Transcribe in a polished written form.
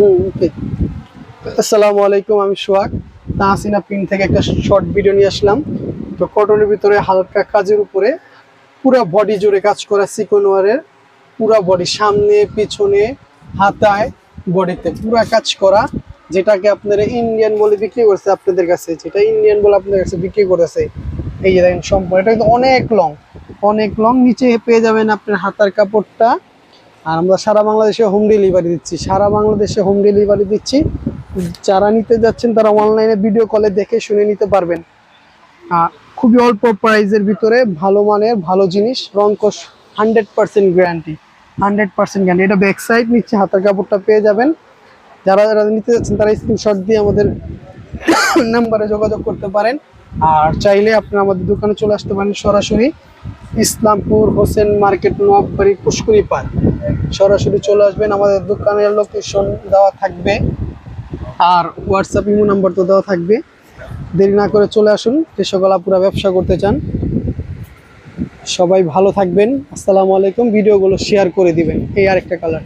ওকে। আসসালামু আলাইকুম, আমি সোহাগ। তাহসিনা প্রিন্ট থেকে একটা শর্ট ভিডিও নিয়ে আসলাম। তো কটনের ভিতরে হালকা কাজের উপরে পুরো বডি জুড়ে কাজ করা সিকোয়েন্স ওয়ারের, পুরো বডি সামনে পিছনে হাতায় বডিতে পুরো কাজ করা, যেটাকে আপনারা ইন্ডিয়ান বলে বিক্রি করছে আপনাদের কাছে, যেটা ইন্ডিয়ান বলে আপনাদের কাছে বিক্রি করেছে। এই যে দেখেন সম্পূর্ণ, এটা কিন্তু অনেক লং নিচে পেয়ে যাবেন আপনার হাতার কাপড়টা। আর আমরা সারা বাংলাদেশে হোম ডেলিভারি দিচ্ছি। যারা নিতে যাচ্ছেন তারা অনলাইনে ভিডিও কলে দেখে শুনে নিতে পারবেন। খুবই অল্প প্রাইসের ভিতরে ভালো মানের ভালো জিনিস, রংকশ 100% গ্যারান্টি। এটা ব্যাক সাইড, নিচ্ছে হাতার কাপড়টা পেয়ে যাবেন। যারা যারা নিতে যাচ্ছেন তারা স্ক্রিনশট দিয়ে আমাদের নাম্বারে যোগাযোগ করতে পারেন। আর চাইলে আপনারা আমাদের দোকানে চলে আসতে পারেন সরাসরি, ইসলামপুর হোসেন মার্কেট, নোয়াবাড়ি, পুষ্করি পার্ক। সরাসরি চলে আসবেন, আমাদের দোকানের লোকেশন দেওয়া থাকবে আর হোয়াটসঅ্যাপ ইমো নাম্বার তো দেওয়া থাকবে। দেরি না করে চলে আসুন যে সকল আপুরা ব্যবসা করতে চান। সবাই ভালো থাকবেন। আসসালামু আলাইকুম। ভিডিওগুলো শেয়ার করে দিবেন। এই আরেকটা কালার।